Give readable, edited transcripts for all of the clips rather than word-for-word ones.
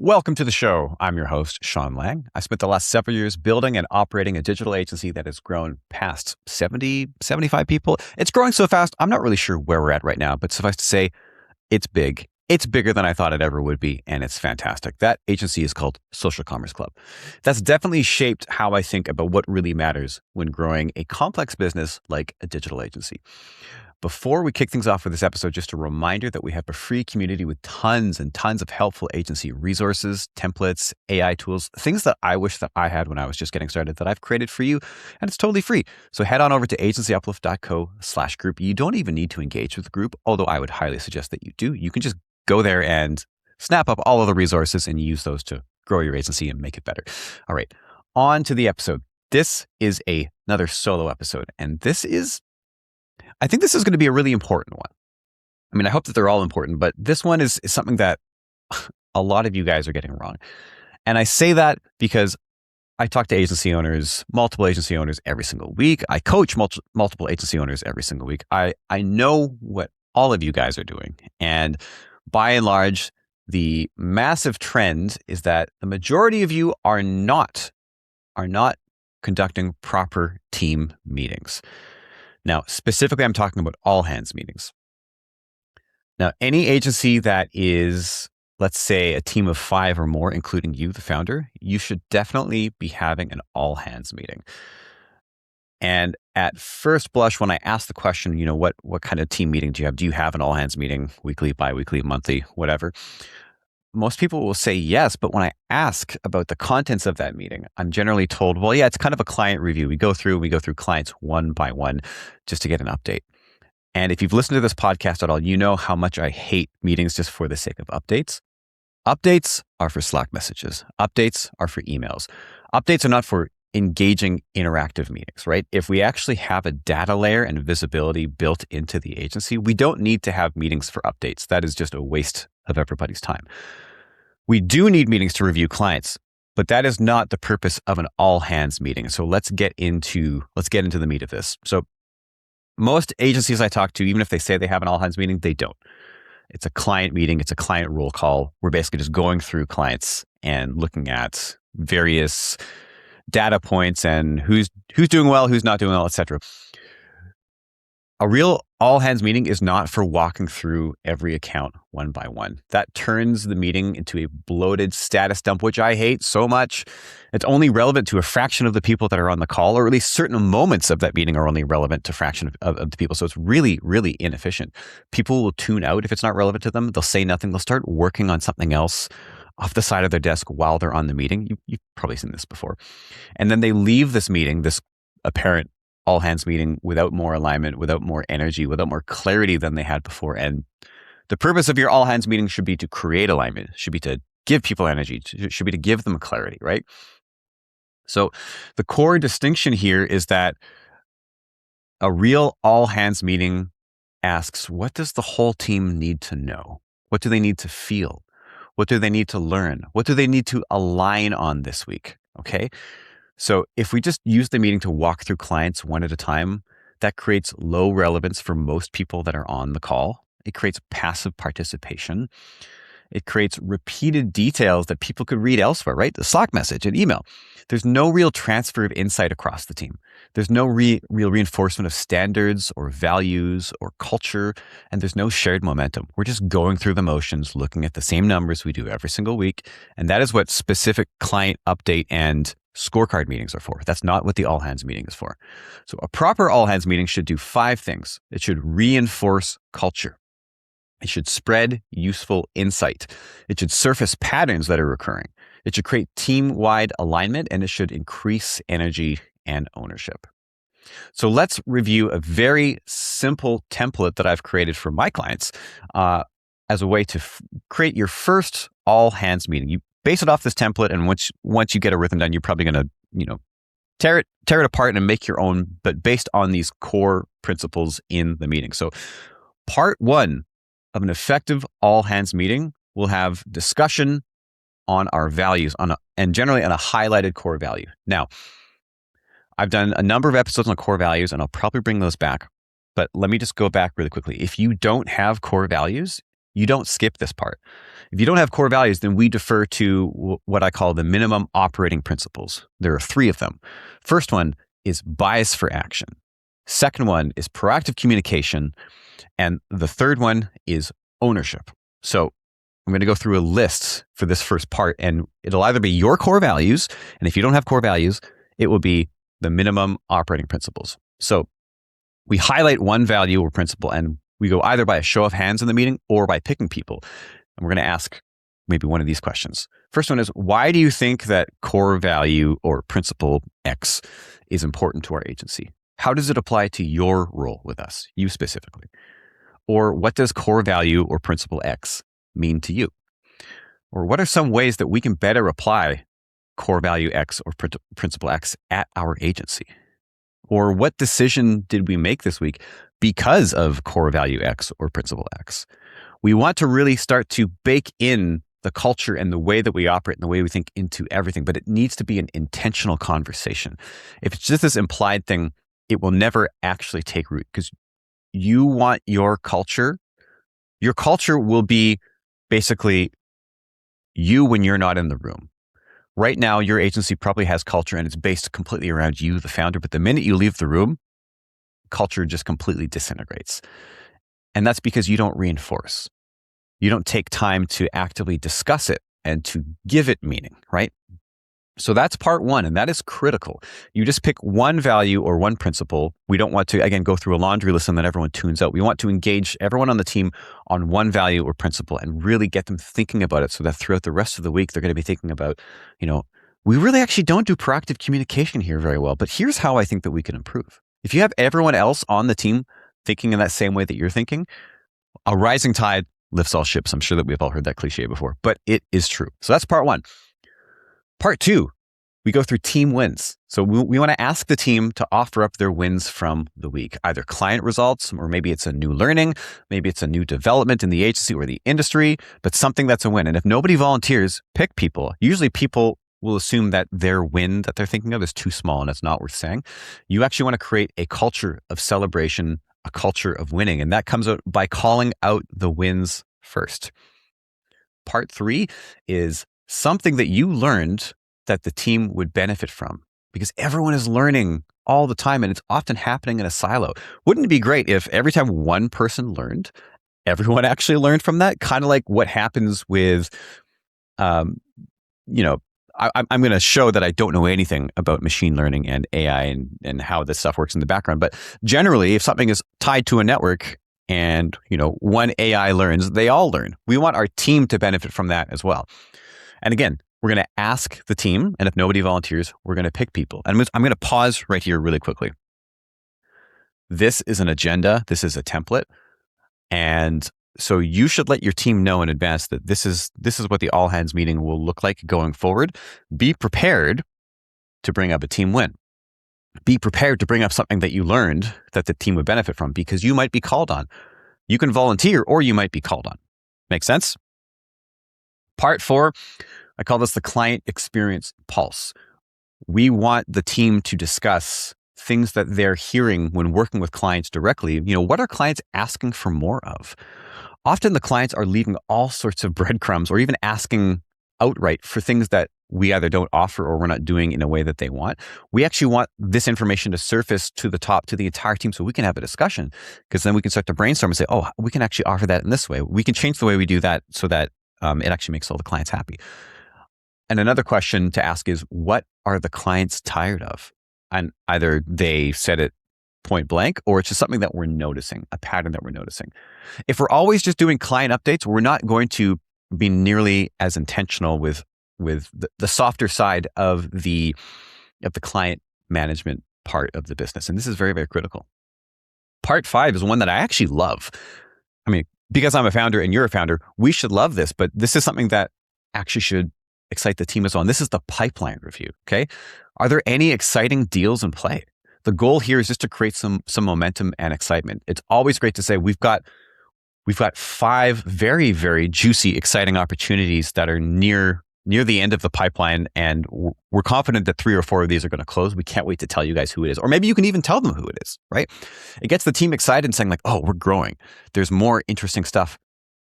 Welcome to the show. I'm your host, Sean Lang. I spent the last several years building and operating a digital agency that has grown past 70, 75 people. It's growing so fast, I'm not really sure where we're at right now, but suffice to say, it's big. It's bigger than I thought it ever would be, and it's fantastic. That agency is called Social Commerce Club. That's definitely shaped how I think about what really matters when growing a complex business like a digital agency. Before we kick things off with this episode, just a reminder that we have a free community with tons and tons of helpful agency resources, templates, AI tools, things that I wish that I had when I was just getting started that I've created for you, and it's totally free. So head on over to agencyuplift.co/group. You don't even need to engage with the group, although I would highly suggest that you do. You can just go there and snap up all of the resources and use those to grow your agency and make it better. All right, on to the episode. This is another solo episode, and I think this is going to be a really important one. I mean, I hope that they're all important, but this one is something that a lot of you guys are getting wrong. And I say that because I talk to agency owners, multiple agency owners every single week. I coach multiple agency owners every single week. I know what all of you guys are doing. And by and large, the massive trend is that the majority of you are not conducting proper team meetings. Now, specifically, I'm talking about all hands meetings. Now, any agency that is, let's say, a team of 5 or more, including you, the founder, you should definitely be having an all hands meeting. And at first blush, when I ask the question, what kind of team meeting do you have? Do you have an all hands meeting, weekly, biweekly, monthly, whatever? Most people will say yes, but when I ask about the contents of that meeting, I'm generally told, well, yeah, it's kind of a client review. We go through clients one by one just to get an update. And if you've listened to this podcast at all, you know how much I hate meetings just for the sake of updates. Updates are for Slack messages. Updates are for emails. Updates are not for engaging interactive meetings, right? If we actually have a data layer and visibility built into the agency, we don't need to have meetings for updates. That is just a waste of everybody's time. We do need meetings to review clients, but that is not the purpose of an all hands meeting. So let's get into the meat of this. So most agencies I talk to, even if they say they have an all hands meeting, they don't. It's a client meeting. It's a client roll call. We're basically just going through clients and looking at various data points and who's doing well, who's not doing well, etc. A real all hands meeting is not for walking through every account one by one. That turns the meeting into a bloated status dump, which I hate so much. It's only relevant to a fraction of the people that are on the call, or at least certain moments of that meeting are only relevant to a fraction of the people. So it's really, really inefficient. People will tune out if it's not relevant to them. They'll say nothing. They'll start working on something else off the side of their desk while they're on the meeting. You've probably seen this before. And then they leave this meeting, this apparent all hands meeting, without more alignment, without more energy, without more clarity than they had before. And the purpose of your all hands meeting should be to create alignment, should be to give people energy, should be to give them clarity, right? So the core distinction here is that a real all hands meeting asks, what does the whole team need to know? What do they need to feel? What do they need to learn? What do they need to align on this week? Okay. So if we just use the meeting to walk through clients one at a time, that creates low relevance for most people that are on the call. It creates passive participation. It creates repeated details that people could read elsewhere, right? The Slack message and email. There's no real transfer of insight across the team. There's no real reinforcement of standards or values or culture, and there's no shared momentum. We're just going through the motions, looking at the same numbers we do every single week, and that is what specific client update and scorecard meetings are for. That's not what the all hands meeting is for. So a proper all hands meeting should do 5 things. It should reinforce culture. It should spread useful insight. It should surface patterns that are recurring. It should create team-wide alignment, and it should increase energy and ownership. So let's review a very simple template that I've created for my clients as a way to create your first all hands meeting. You base it off this template, and once you get a rhythm done, you're probably going to, tear it apart and make your own, but based on these core principles in the meeting. So part 1 of an effective all hands meeting will have discussion on our values and generally on a highlighted core value. Now, I've done a number of episodes on core values, and I'll probably bring those back, but let me just go back really quickly. If you don't have core values, you don't skip this part. If you don't have core values, then we defer to what I call the minimum operating principles. There are 3 of them. First one is bias for action. Second one is proactive communication. And the third one is ownership. So I'm going to go through a list for this first part, and it'll either be your core values, and if you don't have core values, it will be the minimum operating principles. So we highlight one value or principle, and we go either by a show of hands in the meeting or by picking people. And we're going to ask maybe one of these questions. First one is, why do you think that core value or principle X is important to our agency? How does it apply to your role with us, you specifically? Or what does core value or principle X mean to you? Or what are some ways that we can better apply core value X or principle X at our agency? Or what decision did we make this week because of core value X or principle X? We want to really start to bake in the culture and the way that we operate and the way we think into everything, but it needs to be an intentional conversation. If it's just this implied thing, it will never actually take root, because you want your culture will be basically you when you're not in the room. Right now, your agency probably has culture and it's based completely around you, the founder. But the minute you leave the room, culture just completely disintegrates. And that's because you don't reinforce. You don't take time to actively discuss it and to give it meaning, right? So that's part one, and that is critical. You just pick one value or one principle. We don't want to, again, go through a laundry list and then everyone tunes out. We want to engage everyone on the team on one value or principle and really get them thinking about it so that throughout the rest of the week, they're going to be thinking about, we really actually don't do proactive communication here very well, but here's how I think that we can improve. If you have everyone else on the team thinking in that same way that you're thinking, a rising tide lifts all ships. I'm sure that we've all heard that cliche before, but it is true. So that's part one. Part two, we go through team wins. So we want to ask the team to offer up their wins from the week, either client results, or maybe it's a new learning, maybe it's a new development in the agency or the industry, but something that's a win. And if nobody volunteers, pick people. Usually people will assume that their win that they're thinking of is too small and it's not worth saying. You actually want to create a culture of celebration, a culture of winning. And that comes out by calling out the wins first. Part three is something that you learned that the team would benefit from, because everyone is learning all the time and it's often happening in a silo. Wouldn't it be great if every time one person learned, everyone actually learned from that? Kind of like what happens with, I'm going to show that I don't know anything about machine learning and AI and how this stuff works in the background. But generally, if something is tied to a network and, one AI learns, they all learn. We want our team to benefit from that as well. And again, we're going to ask the team, and if nobody volunteers, we're going to pick people. And I'm going to pause right here really quickly. This is an agenda. This is a template. And so you should let your team know in advance that this is what the all hands meeting will look like going forward. Be prepared to bring up a team win. Be prepared to bring up something that you learned that the team would benefit from, because you might be called on. You can volunteer or you might be called on. Make sense? Part four, I call this the client experience pulse. We want the team to discuss things that they're hearing when working with clients directly. What are clients asking for more of? Often the clients are leaving all sorts of breadcrumbs or even asking outright for things that we either don't offer or we're not doing in a way that they want. We actually want this information to surface to the top, to the entire team, so we can have a discussion, because then we can start to brainstorm and say, oh, we can actually offer that in this way. We can change the way we do that so that it actually makes all the clients happy. And another question to ask is, what are the clients tired of? And either they said it point blank, or it's just something that we're noticing, a pattern that we're noticing. If we're always just doing client updates, we're not going to be nearly as intentional with the softer side of the client management part of the business. And this is very, very critical. Part five is one that I actually love. I mean, because I'm a founder and you're a founder, we should love this, but this is something that actually should excite the team as well. And this is the pipeline review. Okay. Are there any exciting deals in play? The goal here is just to create some momentum and excitement. It's always great to say we've got 5 very, very juicy, exciting opportunities that are near the end of the pipeline, and we're confident that 3 or 4 of these are going to close. We can't wait to tell you guys who it is, or maybe you can even tell them who it is, right? It gets the team excited and saying like, oh, we're growing. There's more interesting stuff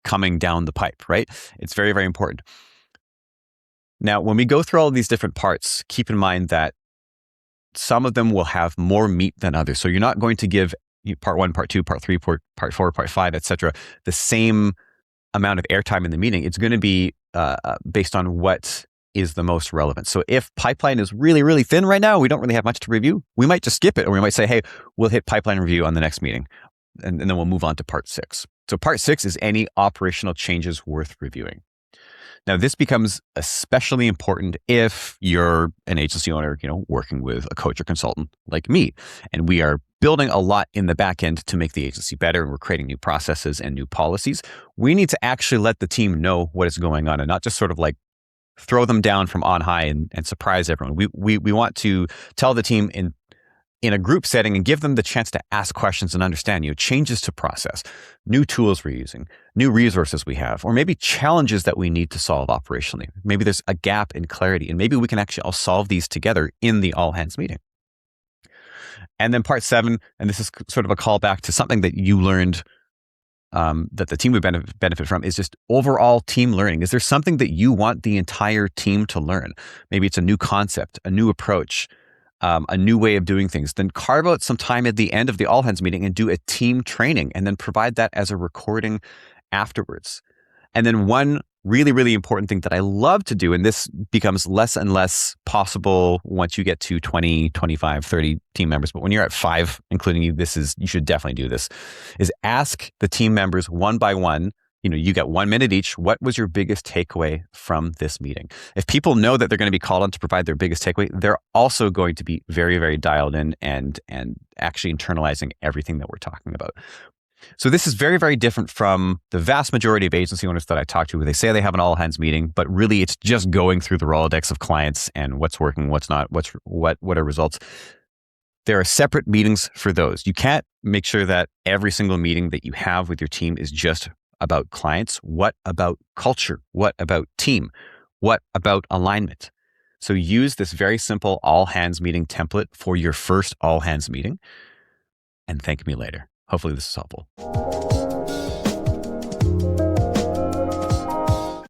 coming down the pipe, right? It's very, very important. Now, when we go through all of these different parts, keep in mind that some of them will have more meat than others. So you're not going to give part 1, part 2, part 3, part 4, part 5, etc., the same amount of airtime in the meeting. It's going to be based on what is the most relevant. So if pipeline is really, really thin right now, we don't really have much to review, we might just skip it, or we might say, hey, we'll hit pipeline review on the next meeting, and then we'll move on to part 6. So part 6 is any operational changes worth reviewing. Now, this becomes especially important if you're an agency owner, working with a coach or consultant like me, and we are building a lot in the back end to make the agency better, and we're creating new processes and new policies. We need to actually let the team know what is going on and not just sort of like throw them down from on high and surprise everyone. We want to tell the team in a group setting and give them the chance to ask questions and understand, changes to process, new tools we're using, new resources we have, or maybe challenges that we need to solve operationally. Maybe there's a gap in clarity, and maybe we can actually all solve these together in the all hands meeting. And then part 7, and this is sort of a callback to something that you learned that the team would benefit from, is just overall team learning. Is there something that you want the entire team to learn? Maybe it's a new concept, a new approach, a new way of doing things. Then carve out some time at the end of the all hands meeting and do a team training, and then provide that as a recording afterwards. And then one really, really important thing that I love to do, and this becomes less and less possible once you get to 20, 25, 30 team members, but when you're at 5, including you, you should definitely do this, is ask the team members one by one. You get 1 minute each. What was your biggest takeaway from this meeting? If people know that they're going to be called on to provide their biggest takeaway, they're also going to be very, very dialed in and actually internalizing everything that we're talking about. So this is very, very different from the vast majority of agency owners that I talk to, where they say they have an all hands meeting, but really it's just going through the Rolodex of clients and what's working, what's not, what are results. There are separate meetings for those. You can't make sure that every single meeting that you have with your team is just about clients. What about culture? What about team? What about alignment? So use this very simple all hands meeting template for your first all hands meeting, and thank me later. Hopefully this is helpful.